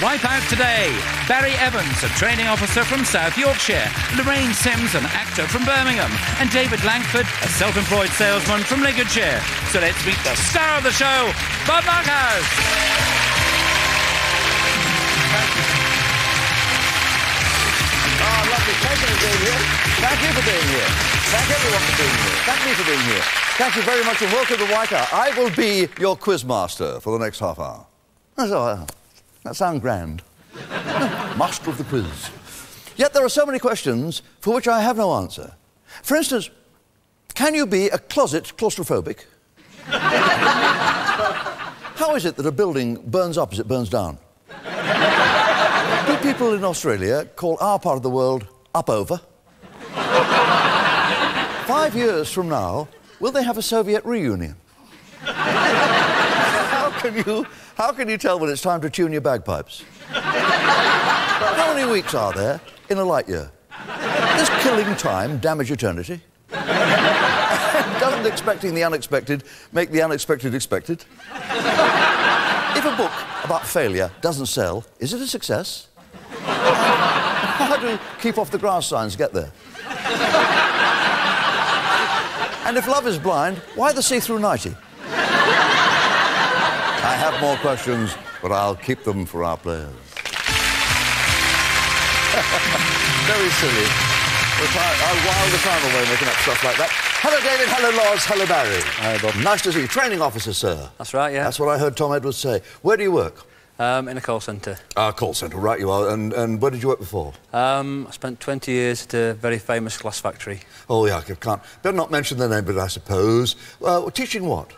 Wipeout today. Barry Evans, a training officer from South Yorkshire. Lorraine Sims, an actor from Birmingham. And David Langford, a self-employed salesman from Lincolnshire. So let's meet the star of the show, Bob Monkhouse. Oh, lovely. Thank you for being here. Thank you for being here. Thank everyone for being here. Thank me for being here. Thank you very much and welcome to Wipeout. I will be your quiz master for the next half hour. That sounds grand. Master of the quiz. Yet there are so many questions for which I have no answer. For instance, can you be a closet claustrophobic? How is it that a building burns up as it burns down? Do people in Australia call our part of the world up over? 5 years from now, will they have a Soviet reunion? How can you tell when it's time to tune your bagpipes? How many weeks are there in a light year? Does killing time damage eternity? Doesn't expecting the unexpected make the unexpected expected? If a book about failure doesn't sell, is it a success? How do keep off the grass signs get there? And if love is blind, why the see-through nightie? I have more questions, but I'll keep them for our players. Very silly. I'll while the time away making up stuff like that. Hello, David. Hello, Loz. Hello, Barry. Hi, Bob. Nice to see you. Training officer, sir. That's right, yeah. That's what I heard Tom Edwards say. Where do you work? In a call centre. Call centre, right you are. And where did you work before? I spent 20 years at a very famous glass factory. Oh, yeah, I can't. Better not mention the name, but I suppose. Teaching what?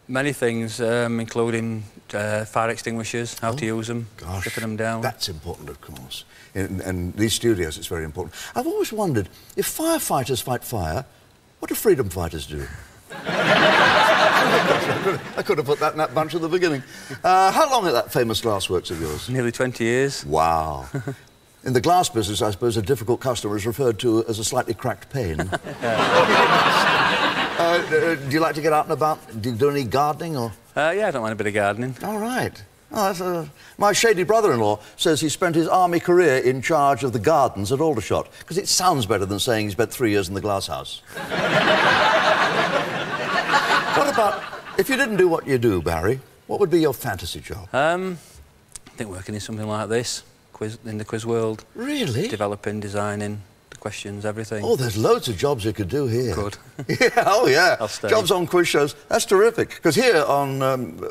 Many things, including fire extinguishers, how to use them, stripping them down. That's important, of course. In these studios, it's very important. I've always wondered, if firefighters fight fire, what do freedom fighters do? I could have put that in that bunch at the beginning. How long are that famous glassworks of yours? Nearly 20 years. Wow. In the glass business, I suppose a difficult customer is referred to as a slightly cracked pane. Do you like to get out and about? Do you do any gardening or...? Yeah, I don't mind a bit of gardening. All right. Oh, my shady brother-in-law says he spent his army career in charge of the gardens at Aldershot, because it sounds better than saying he spent 3 years in the glass house. What about, if you didn't do what you do, Barry, what would be your fantasy job? I think working in something like this, in the quiz world. Really? Developing, designing, the questions, everything. Oh, there's loads of jobs you could do here. Good. Yeah, oh, yeah. I'll stay. Jobs on quiz shows, that's terrific. Because here on,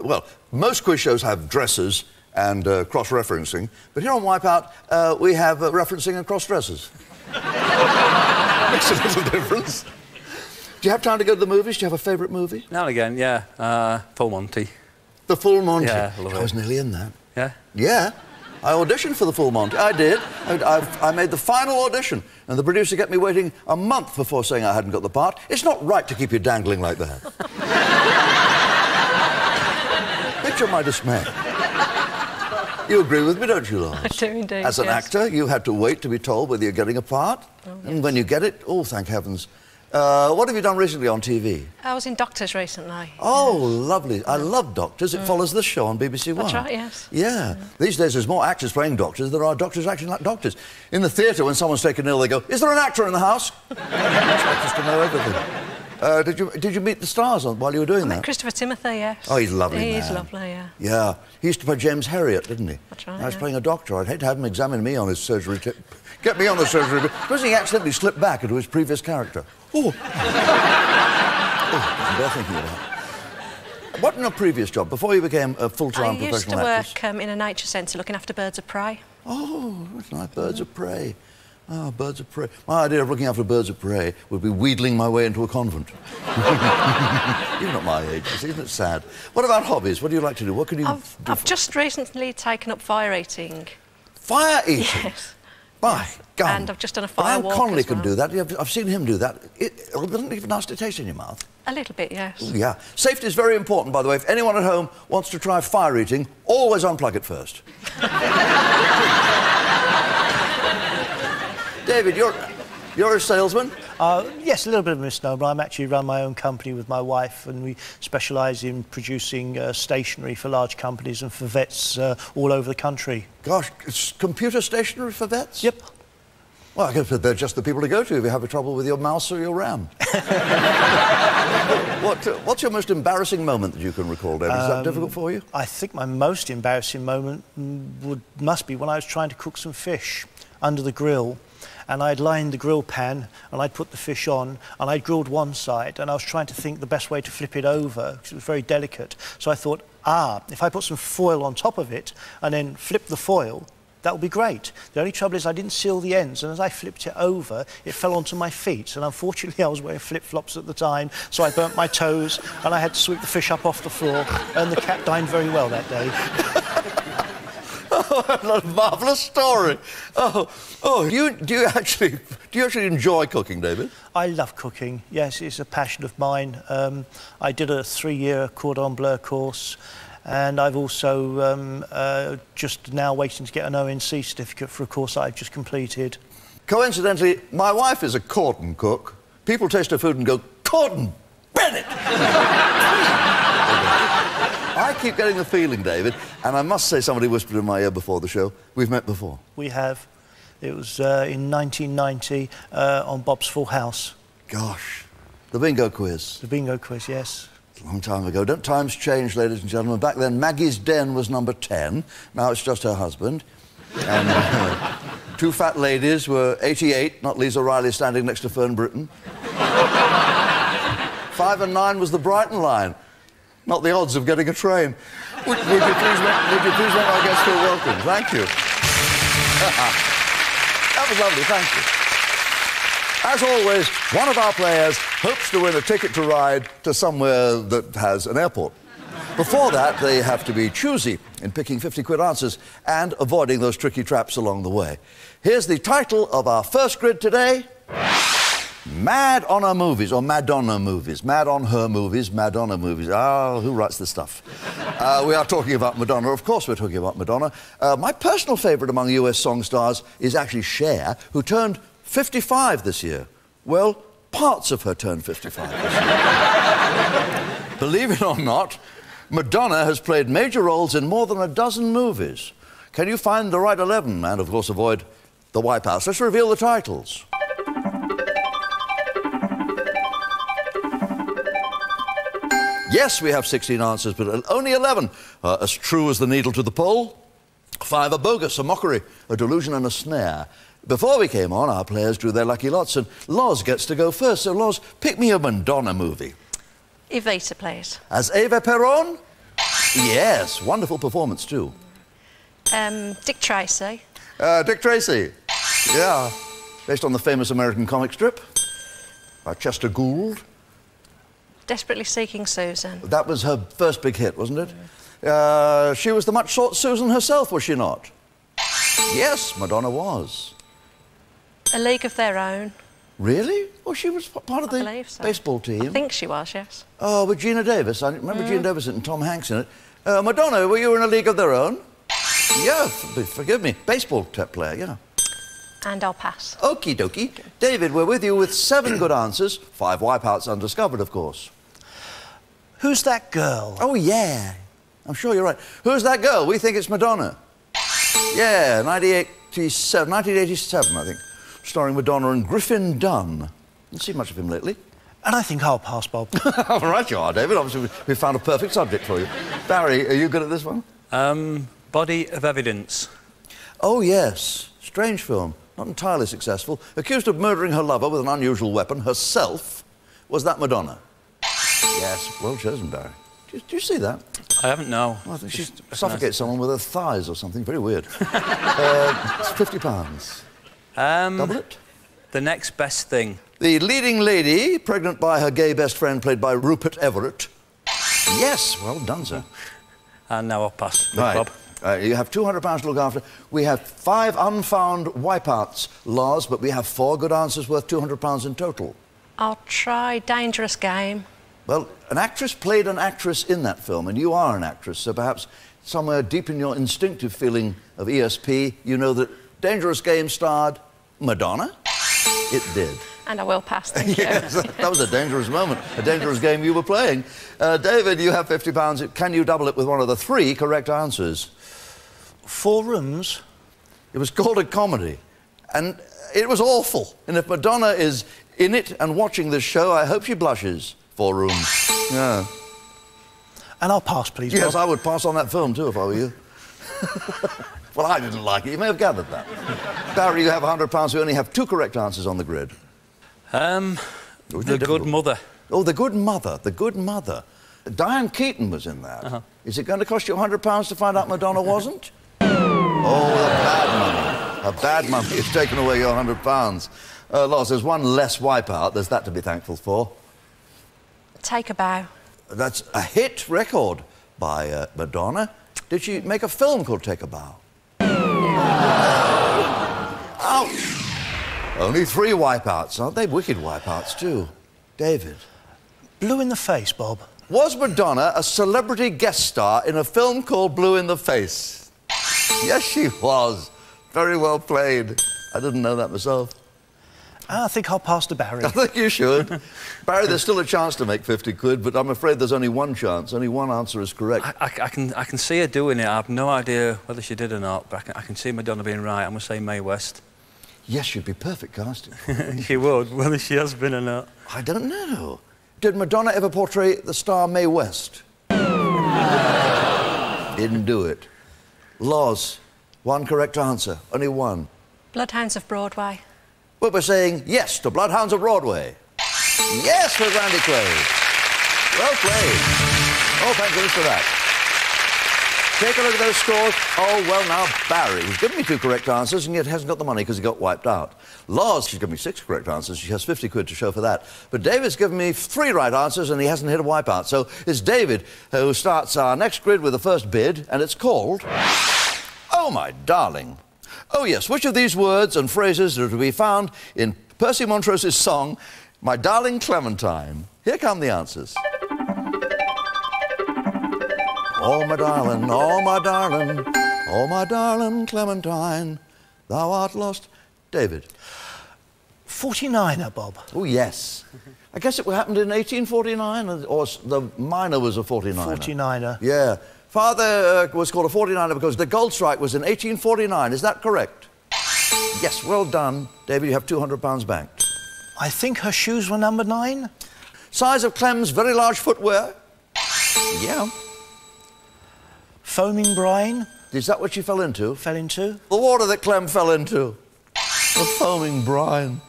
well, most quiz shows have dresses and cross-referencing, but here on Wipeout, we have referencing and cross-dressers. Makes a little difference. Do you have time to go to the movies? Do you have a favourite movie? Now and again, yeah. Full Monty. The Full Monty? Yeah, I love it. I was nearly in that. Yeah? Yeah. I auditioned for the Full Monty. I did. I made the final audition, and the producer kept me waiting a month before saying I hadn't got the part. It's not right to keep you dangling like that. Picture my dismay. You agree with me, don't you, Loz? I do indeed, As an actor, you had to wait to be told whether you're getting a part. Oh, yes. And when you get it, oh, thank heavens. What have you done recently on TV? I was in Doctors recently. Oh, lovely. I love Doctors. It follows this show on BBC One. That's right, yes. Yeah. These days there's more actors playing doctors than there are doctors acting like doctors. In the theatre, when someone's taken ill, they go, "Is there an actor in the house?" Expect us to know everything. Did you meet the stars while you were doing that? Christopher Timothy, yes. Oh, he's lovely, He man. is lovely, yeah. Yeah. He used to play James Herriot, didn't he? That's right, I was yeah. playing a doctor. I'd hate to have him examine me on his surgery tip. Get me on the surgery tip. Because he accidentally slipped back into his previous character. Oh. Oh, I'm thinking about that. What in your previous job, before you became a full-time professional actress? I used to work in a nature centre looking after birds of prey. Oh, that's nice. Birds of prey. Ah, birds of prey. My idea of looking after birds of prey would be wheedling my way into a convent. You're not my age, isn't it sad? What about hobbies? What do you like to do? What can you do? I've just recently taken up fire eating. Fire eating? Yes. My God. And I've just done a fire walk Connolly as well. can do that. I've seen him do that. It doesn't leave a nasty taste in your mouth. A little bit, yes. Ooh, yeah. Safety is very important, by the way. If anyone at home wants to try fire eating, always unplug it first. David, you're a salesman. Yes, a little bit of a misnomer. I'm actually run my own company with my wife, and we specialise in producing stationery for large companies and for vets all over the country. Gosh, it's computer stationery for vets? Yep. Well, I guess they're just the people to go to if you have trouble with your mouse or your RAM. What's your most embarrassing moment that you can recall, David? Is that difficult for you? I think my most embarrassing moment must be when I was trying to cook some fish under the grill, and I'd lined the grill pan and I'd put the fish on and I'd grilled one side, and I was trying to think the best way to flip it over because it was very delicate. So I thought, if I put some foil on top of it and then flip the foil, that would be great. The only trouble is I didn't seal the ends, and as I flipped it over, it fell onto my feet, and unfortunately I was wearing flip-flops at the time, so I burnt my toes and I had to sweep the fish up off the floor, and the cat dined very well that day. Oh, what a marvellous story. Do you actually enjoy cooking, David? I love cooking, yes, it's a passion of mine. I did a 3-year cordon bleu course, and I've also just now waiting to get an ONC certificate for a course that I've just completed. Coincidentally, my wife is a cordon cook. People taste her food and go, Cordon Bennett! I keep getting the feeling, David, and I must say somebody whispered in my ear before the show, we've met before. We have. It was in 1990 on Bob's Full House. Gosh, the bingo quiz. The bingo quiz, yes. A long time ago. Don't times change, ladies and gentlemen? Back then, Maggie's Den was number 10. Now it's just her husband. And two fat ladies were 88, not Lisa Riley standing next to Fern Britton. 5 and 9 was the Brighton line. Not the odds of getting a train. Would you please make our guests feel welcome? Thank you. That was lovely, thank you. As always, one of our players hopes to win a ticket to ride to somewhere that has an airport. Before that, they have to be choosy in picking 50-quid answers and avoiding those tricky traps along the way. Here's the title of our first grid today. Mad on Her Movies, or Madonna Movies. Mad on Her Movies, Madonna Movies. Who writes this stuff? We are talking about Madonna. Of course we're talking about Madonna. My personal favourite among US song stars is actually Cher, who turned 55 this year. Well, parts of her turned 55 this year. Believe it or not, Madonna has played major roles in more than a dozen movies. Can you find the right 11 and, of course, avoid the Wipeouts? Let's reveal the titles. Yes, we have 16 answers, but only 11 are as true as the needle to the pole. 5 are bogus, a mockery, a delusion and a snare. Before we came on, our players drew their lucky lots, and Loz gets to go first. So, Loz, pick me a Madonna movie. Evita, please. As Eva Peron? Yes, wonderful performance, too. Dick Tracy. Dick Tracy. Yeah, based on the famous American comic strip by Chester Gould. Desperately Seeking Susan. That was her first big hit, wasn't it? She was the much-sought Susan herself, was she not? Yes, Madonna was. A League of Their Own. Really? Oh, she was part of the baseball team. I think she was, yes. Oh, with Gina Davis. I remember Gina Davis and Tom Hanks in it. Madonna, were you in A League of Their Own? Yeah, forgive me. Baseball player, yeah. And I'll pass. Okie dokie. David, we're with you with 7 good answers. 5 wipeouts undiscovered, of course. Who's that girl? Oh, yeah. I'm sure you're right. Who's that girl? We think it's Madonna. Yeah, 1987, I think. Starring Madonna and Griffin Dunn. Didn't see much of him lately. And I think I'll pass, Bob. All right, you are, David. Obviously, we found a perfect subject for you. Barry, are you good at this one? Body of Evidence. Oh, yes. Strange film. Not entirely successful. Accused of murdering her lover with an unusual weapon, herself. Was that Madonna? Yes, well chosen, Barry. Do you see that? I haven't, no. Well, I think she suffocates someone with her thighs or something. Very weird. It's £50. Double it? The Next Best Thing. The leading lady, pregnant by her gay best friend, played by Rupert Everett. Yes, well done, sir. And now I'll pass. Right. Bob. You have £200 to look after. We have 5 unfound wipeouts, Lars, but we have 4 good answers worth £200 in total. I'll try Dangerous Game. Well, an actress played an actress in that film, and you are an actress, so perhaps somewhere deep in your instinctive feeling of ESP, you know that Dangerous Game starred Madonna? It did. And I will pass, thank you. Yes, that was a dangerous moment, a dangerous game you were playing. David, you have £50. Can you double it with one of the 3 correct answers? 4 rooms? It was called a comedy, and it was awful. And if Madonna is in it and watching this show, I hope she blushes. 4 rooms. Yeah. And I'll pass, please, Yes, Bob. I would pass on that film, too, if I were you. Well, I didn't like it. You may have gathered that. Barry, you have £100. We only have 2 correct answers on the grid. The Good Mother. Oh, The Good Mother. The Good Mother. Diane Keaton was in that. Is it going to cost you £100 to find out Madonna wasn't? Oh, a bad mummy. A bad mummy has taken away your £100. Loz, there's one less Wipeout. There's that to be thankful for. Take a bow. That's a hit record by Madonna. Did she make a film called Take a Bow? Ouch! Only 3 Wipeouts, aren't they? Wicked Wipeouts, too. David. Blue in the face, Bob. Was Madonna a celebrity guest star in a film called Blue in the Face? Yes, she was. Very well played. I didn't know that myself. I think I'll pass to Barry. I think you should. Barry, there's still a chance to make 50 quid, but I'm afraid there's only one chance. Only one answer is correct. I can see her doing it. I have no idea whether she did or not, but I can see Madonna being right. I'm going to say Mae West. Yes, she'd be perfect casting. She would, whether she has been or not. I don't know. Did Madonna ever portray the star Mae West? Didn't do it. Loz, 1 correct answer. Only 1. Bloodhounds of Broadway. But we're saying yes to Bloodhounds of Broadway. Yes for Randy Quaid. Well played. Oh, thank goodness for that. Take a look at those scores. Oh, well, now, Barry, he's given me 2 correct answers, and yet hasn't got the money because he got wiped out. Loz, she's given me 6 correct answers. She has 50 quid to show for that. But David's given me 3 right answers, and he hasn't hit a wipeout. So it's David who starts our next grid with the first bid, and it's called Oh, My Darling. Oh, yes, which of these words and phrases are to be found in Percy Montrose's song, My Darling Clementine? Here come the answers. Oh, my darling, oh, my darling, oh, my darling Clementine, thou art lost. David. 49er, Bob. Oh, yes. I guess it happened in 1849, or the minor was a 49er. 49er. Yeah. Father was called a 49er because the gold strike was in 1849. Is that correct? Yes, well done. David, you have £200 banked. I think her shoes were number 9. Size of Clem's very large footwear? Yeah. Foaming brine. Is that what she fell into? Fell into. The water that Clem fell into. The foaming brine.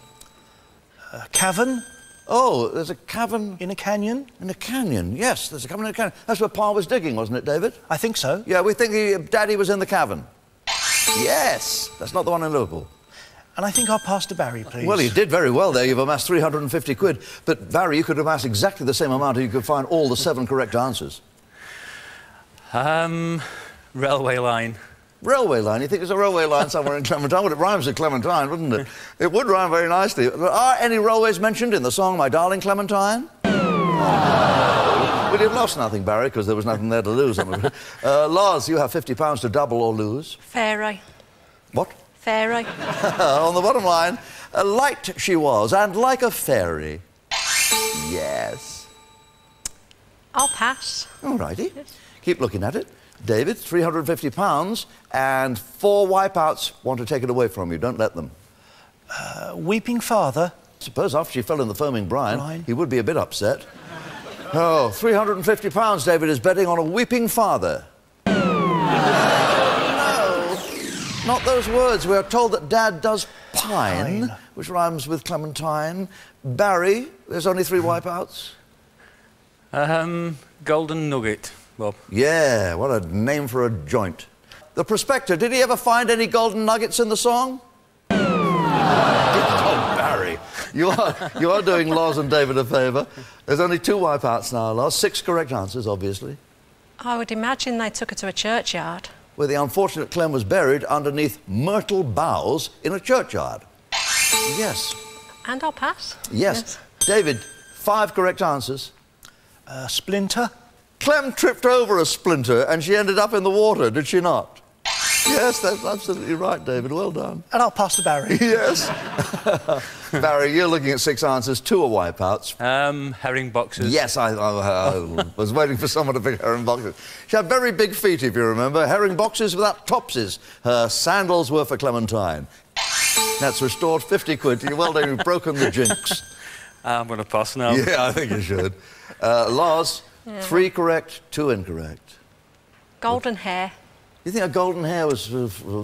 A cavern. Oh, there's a cavern... In a canyon. In a canyon, yes, there's a cavern in a canyon. That's where Pa was digging, wasn't it, David? I think so. Yeah, we think Daddy was in the cavern. Yes, that's not the one in Liverpool. And I think I'll pass to Barry, please. Well, you did very well there. You've amassed 350 quid. But, Barry, you could amass exactly the same amount if you could find all the 7 correct answers. Railway line. Railway line? You think there's a railway line somewhere in Clementine? Well, it rhymes with Clementine, wouldn't it? It would rhyme very nicely. Are any railways mentioned in the song My Darling Clementine? Well, you've lost nothing, Barry, because there was nothing there to lose. Loz, you have £50 to double or lose. Fairy. What? Fairy. On the bottom line, light she was, and like a fairy. Yes. I'll pass. All righty. Keep looking at it. David, £350, and 4 wipeouts want to take it away from you. Don't let them. Weeping father. Suppose after she fell in the foaming brine, he would be a bit upset. Oh, £350, David is betting on a weeping father. No, not those words. We are told that Dad does pine, which rhymes with Clementine. Barry, there's only 3 wipeouts. Golden Nugget, Bob. Yeah, what a name for a joint. The prospector, did he ever find any golden nuggets in the song? Oh, Barry, you are doing Loz and David a favour. There's only 2 wipeouts now, Loz. 6 correct answers, obviously. I would imagine they took her to a churchyard. Where the unfortunate Clem was buried underneath myrtle boughs in a churchyard. Yes. And I'll pass. Yes. David, 5 correct answers. Splinter. Clem tripped over a splinter and she ended up in the water, did she not? Yes, that's absolutely right, David. Well done. And I'll pass to Barry. Yes. Barry, you're looking at 6 answers. 2 are wipeouts. Herring boxes. Yes, I was waiting for someone to pick herring boxes. She had very big feet, if you remember. Herring boxes without topses. Her sandals were for Clementine. That's restored 50 quid. Well done, you've broken the jinx. I'm going to pass now. Yeah, I think you should. Loz, 3 correct, 2 incorrect. Golden hair. You think her golden hair was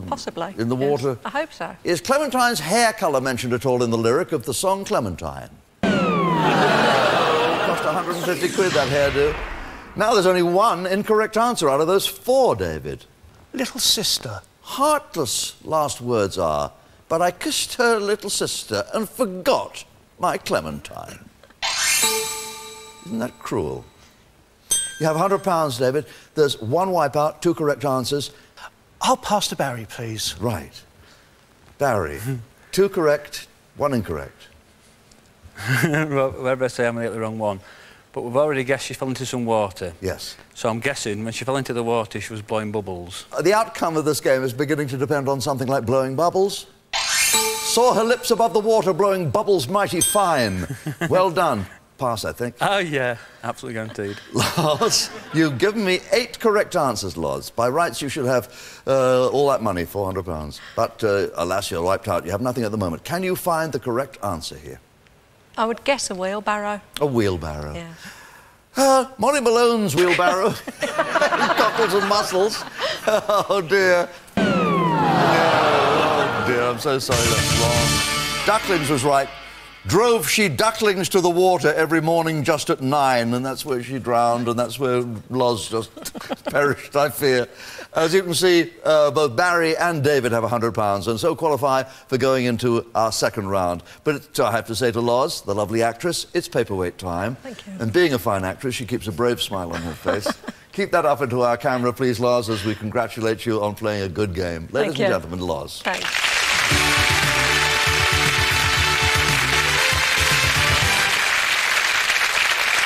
Possibly. in the yes. water? I hope so. Is Clementine's hair colour mentioned at all in the lyric of the song Clementine? Cost 150 quid, that hairdo. Now there's only 1 incorrect answer out of those 4, David. Little sister. Heartless last words are, but I kissed her little sister and forgot my Clementine. Isn't that cruel? You have £100, David. There's 1 wipeout, 2 correct answers. I'll pass to Barry, please. Right. Barry, 2 correct, 1 incorrect. Well, wherever I say I'm going to get the wrong one. But we've already guessed she fell into some water. Yes. So I'm guessing when she fell into the water, she was blowing bubbles. The outcome of this game is beginning to depend on something like blowing bubbles. Saw her lips above the water blowing bubbles mighty fine. Well done. Pass, I think. Oh, yeah. Absolutely guaranteed. Loz, you've given me 8 correct answers, Loz. By rights, you should have all that money, £400. But, alas, you're wiped out. You have nothing at the moment. Can you find the correct answer here? I would guess a wheelbarrow. A wheelbarrow. Yeah. Molly Malone's wheelbarrow. Cockles and mussels. Oh, dear. Oh, dear, I'm so sorry, that's wrong. Ducklings was right. Drove she ducklings to the water every morning just at 9, and that's where she drowned, and that's where Loz just perished, I fear. As you can see, both Barry and David have £100 and so qualify for going into our second round. But I have to say to Loz, the lovely actress, it's paperweight time. Thank you. And being a fine actress, she keeps a brave smile on her face. Keep that up into our camera, please, Loz, as we congratulate you on playing a good game. Ladies and gentlemen, Loz. Thanks.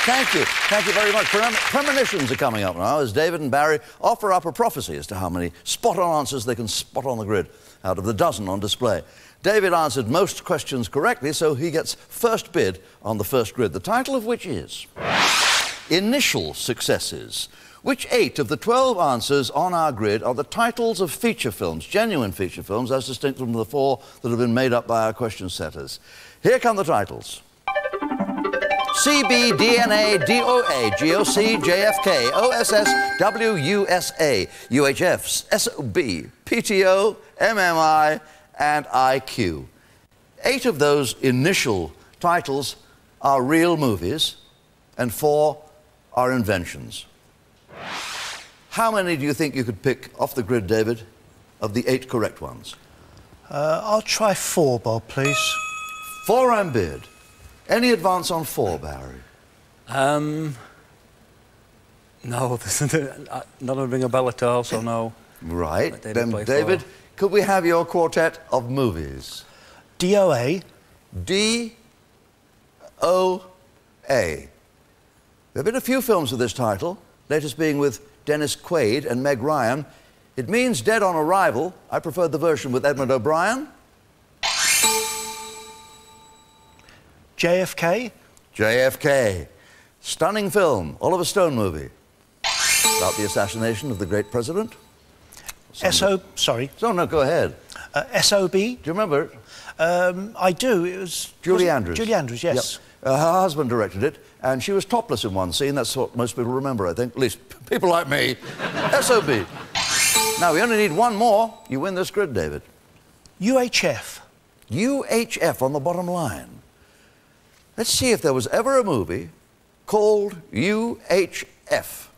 Thank you. Thank you very much. Premonitions are coming up now as David and Barry offer up a prophecy as to how many spot-on answers they can spot on the grid out of the dozen on display. David answered most questions correctly, so he gets first bid on the first grid, the title of which is Initial Successes. Which 8 of the 12 answers on our grid are the titles of feature films, genuine feature films, as distinct from the 4 that have been made up by our question setters? Here come the titles. CB, DNA, DOA, GOC, JFK, OSS, WUSA, UHF, SOB, PTO, MMI, and IQ. 8 of those initial titles are real movies, and 4 are inventions. How many do you think you could pick off the grid, David, of the 8 correct ones? I'll try 4, Bob, please. 4 on bid. Any advance on 4, Barry? No, none of them ring a bell at all, so no. Right. Let Then, play David, 4. could we have your quartet of movies? DOA. DOA. There have been a few films with this title, latest being with Dennis Quaid and Meg Ryan. It means Dead on Arrival. I preferred the version with Edmund O'Brien. JFK. JFK. Stunning film, Oliver Stone movie. About the assassination of the great president. Sorry. So, no, go ahead. SOB. Do you remember it? I do. It was... Julie Andrews. Julie Andrews, yes. Yep. Her husband directed it, and she was topless in one scene. That's what most people remember, I think. At least people like me. SOB. Now, we only need 1 more. You win this grid, David. UHF. UHF on the bottom line. Let's see if there was ever a movie called UHF.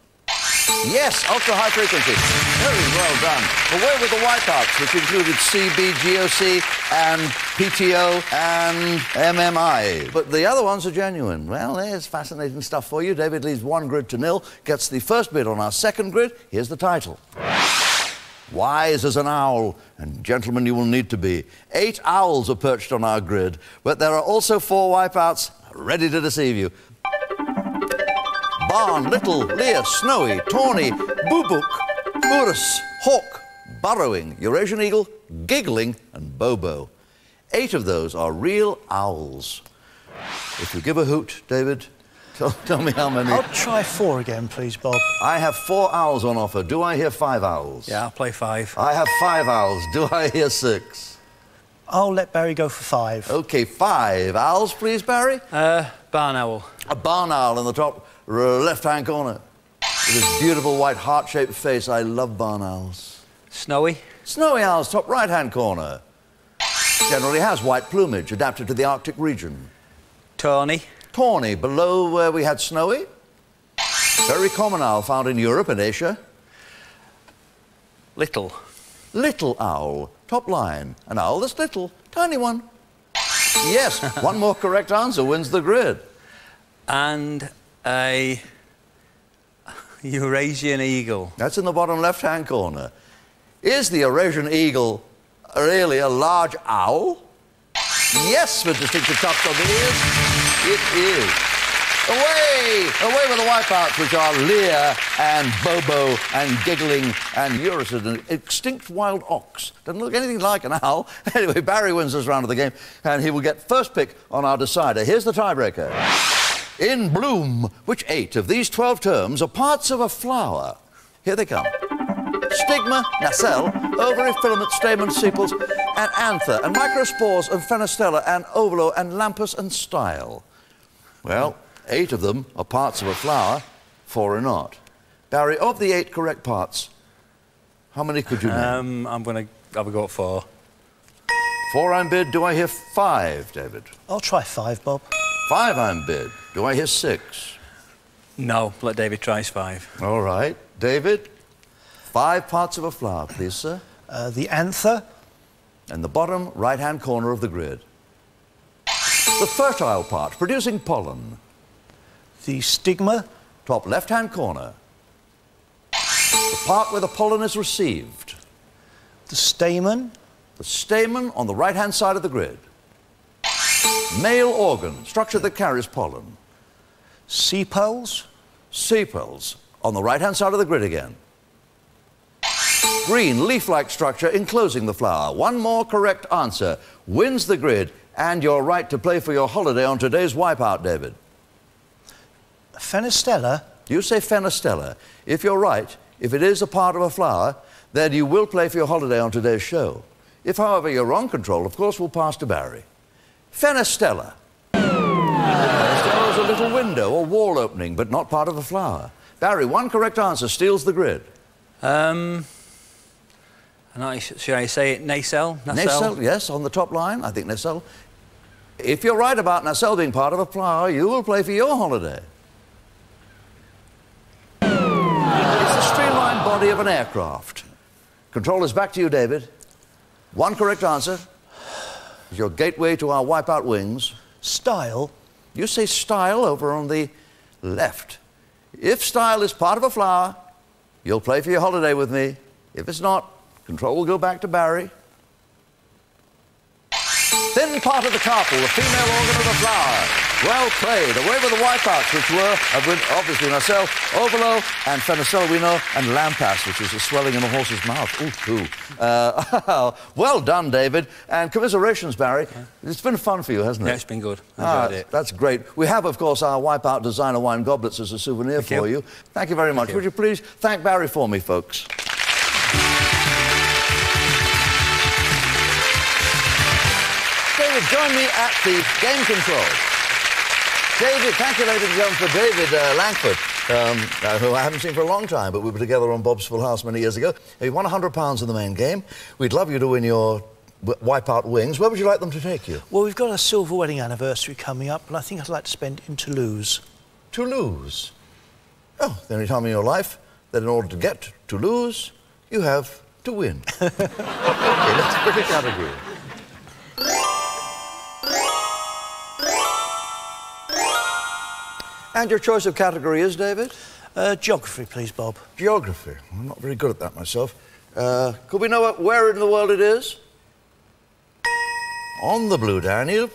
Yes, ultra high frequency. Very well done. Away with the wipeouts, which included CB, GOC, and PTO, and MMI. But the other ones are genuine. Well, there's fascinating stuff for you. David leaves 1 grid to 0, gets the first bid on our second grid. Here's the title. Wise as an owl, and gentlemen you will need to be. 8 owls are perched on our grid, but there are also 4 wipeouts ready to deceive you. Barn, Little, Lear, Snowy, Tawny, Boobook, Urus, Hawk, burrowing, Eurasian eagle, giggling, and bobo. 8 of those are real owls. If you give a hoot, David, tell me how many. I'll try 4 again, please, Bob. I have 4 owls on offer. Do I hear 5 owls? Yeah, I'll play 5. I have 5 owls. Do I hear 6? I'll let Barry go for 5. OK, 5 owls, please, Barry. Barn owl. A barn owl in the top left-hand corner. With his beautiful white heart-shaped face. I love barn owls. Snowy. Snowy owls, top right-hand corner. Generally has white plumage, adapted to the Arctic region. Tawny. Tawny, below where we had snowy. Very common owl found in Europe and Asia. Little. Little owl, top line. An owl that's little, tiny one. Yes, one more correct answer wins the grid. And a Eurasian eagle. That's in the bottom left-hand corner. Is the Eurasian eagle really a large owl? Yes, with distinctive tufts on the ears. It is. Away! Away with the wipeouts, which are Lear and Bobo and Giggling and Eurus, an extinct wild ox. Doesn't look anything like an owl. Anyway, Barry wins this round of the game, and he will get first pick on our decider. Here's the tiebreaker. In bloom, which 8 of these 12 terms are parts of a flower? Here they come. Stigma, nacelle, ovary, filament, stamen, sepals, and anther, and microspores, and fenestella, and ovolo, and lampus, and style. Well, 8 of them are parts of a flower, 4 are not. Barry, of the 8 correct parts, how many could you name? I'm going to have a go at 4. 4 I'm bid. Do I hear 5, David? I'll try 5, Bob. 5 I'm bid. Do I hear 6? No, let David try his 5. All right. David, 5 parts of a flower, please, sir. The anther. And the bottom right-hand corner of the grid. The fertile part, producing pollen. The stigma. Top left-hand corner. The part where the pollen is received. The stamen. The stamen on the right-hand side of the grid. Male organ, structure that carries pollen. Sepals. Sepals on the right-hand side of the grid again. Green, leaf-like structure enclosing the flower. One more correct answer wins the grid and your right to play for your holiday on today's Wipeout, David. Fenestella. You say fenestella. If you're right, if it is a part of a flower, then you will play for your holiday on today's show. If, however, you're wrong, Control, of course, we'll pass to Barry. Fenestella. Fenestella is a little window or wall opening, but not part of a flower. Barry, one correct answer steals the grid. Should I say it nacelle? Nacelle, yes, on the top line. I think nacelle. If you're right about nacelle being part of a flower, you will play for your holiday. It's the streamlined body of an aircraft. Control is back to you, David. One correct answer is your gateway to our Wipeout wings. Style. You say style over on the left. If style is part of a flower, you'll play for your holiday with me. If it's not, Control will go back to Barry. Thin part of the carpel, the female organ of the flower. Well played. Away with the wipeouts, which were obviously nacelle, ovolo, and fenestella we know, and lampas, which is a swelling in a horse's mouth. Ooh. Well done, David. And commiserations, Barry. It's been fun for you, hasn't it? Yeah, it's been good. I enjoyed it. That's great. We have, of course, our Wipeout designer wine goblets as a souvenir for you. Thank you very much. Would you please thank Barry for me, folks? David, join me at the game control. David, thank you, ladies and gentlemen, for David Langford, who I haven't seen for a long time, but we were together on Bob's Full House many years ago. He won £100 in the main game. We'd love you to win your Wipeout wings. Where would you like them to take you? Well, we've got a silver wedding anniversary coming up, and I think I'd like to spend it in Toulouse. Toulouse? Oh, the only time in your life that in order to get to Toulouse, you have to win. OK, let's pick a category. And your choice of category is, David? Geography, please, Bob. Geography. I'm not very good at that myself. Could we know where in the world it is? On the Blue Danube.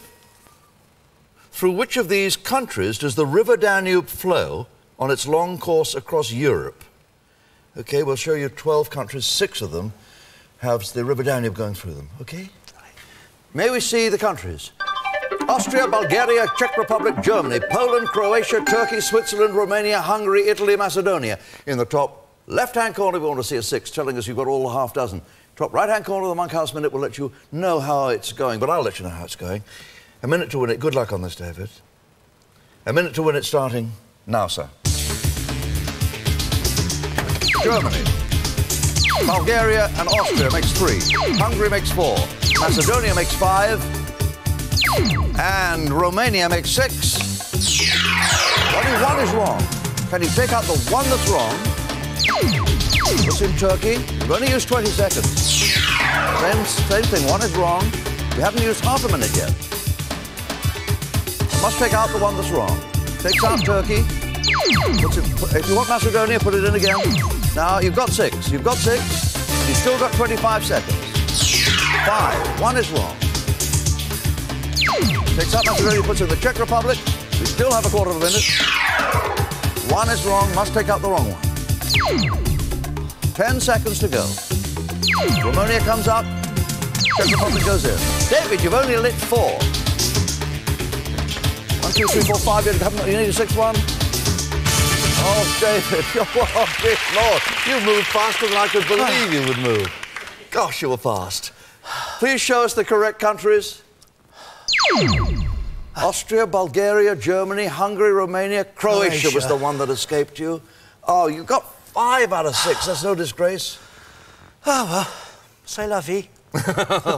Through which of these countries does the River Danube flow on its long course across Europe? OK, we'll show you 12 countries, 6 of them. have the River Danube going through them, OK? May we see the countries? Austria, Bulgaria, Czech Republic, Germany, Poland, Croatia, Turkey, Switzerland, Romania, Hungary, Italy, Macedonia. In the top left-hand corner, we want to see a 6, telling us you've got all the half dozen. Top right-hand corner of the Monkhouse Minute will let you know how it's going, but I'll let you know how it's going. A minute to win it. Good luck on this, David. A minute to win it starting now, sir. Germany. Bulgaria and Austria makes 3. Hungary makes 4. Macedonia makes 5. And Romania makes 6. Only 1 is wrong. Can you take out the 1 that's wrong? What's in Turkey? You've only used 20 seconds. Same thing. 1 is wrong. You haven't used half a minute yet. You must take out the 1 that's wrong. Takes out Turkey. If you want Macedonia, put it in again. Now, you've got 6. You've got 6. You've still got 25 seconds. 5. 1 is wrong. Takes out Macedonia, puts in the Czech Republic. We still have a quarter of a minute. 1 is wrong, must take out the wrong one. 10 seconds to go. Romania comes up. Czech Republic goes in. David, you've only lit 4. 1, 2, 3, 4, 5. You need a 6th one. Oh, David, oh, dear Lord. You moved faster than I could believe you would move. Gosh, you were fast. Please show us the correct countries. Austria, Bulgaria, Germany, Hungary, Romania, Croatia was the one that escaped you. Oh, you got 5 out of 6. That's no disgrace. Oh, well, c'est la vie.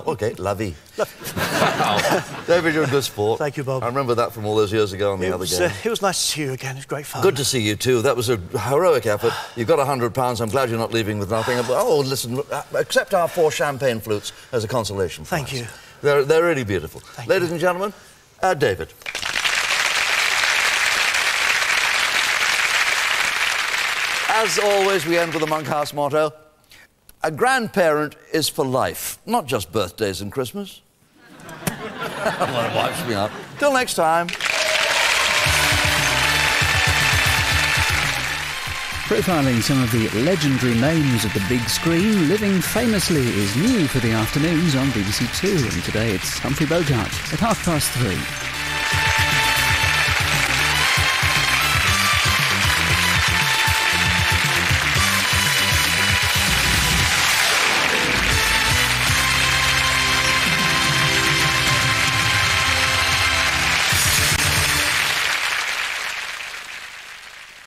OK, la vie. Wow. David, you're a good sport. Thank you, Bob. I remember that from all those years ago on the other game. It was nice to see you again. It was great fun. Good to see you, too. That was a heroic effort. You've got £100. I'm glad you're not leaving with nothing. Oh, listen, accept our 4 champagne flutes as a consolation prize. Thank you. They're really beautiful. Ladies and gentlemen, David. As always, we end with the Monkhouse motto. A grandparent is for life, not just birthdays and Christmas. Well, it wipes me out. Till next time. Profiling some of the legendary names of the big screen, Living Famously is new for the afternoons on BBC Two, and today it's Humphrey Bogart at 3:30.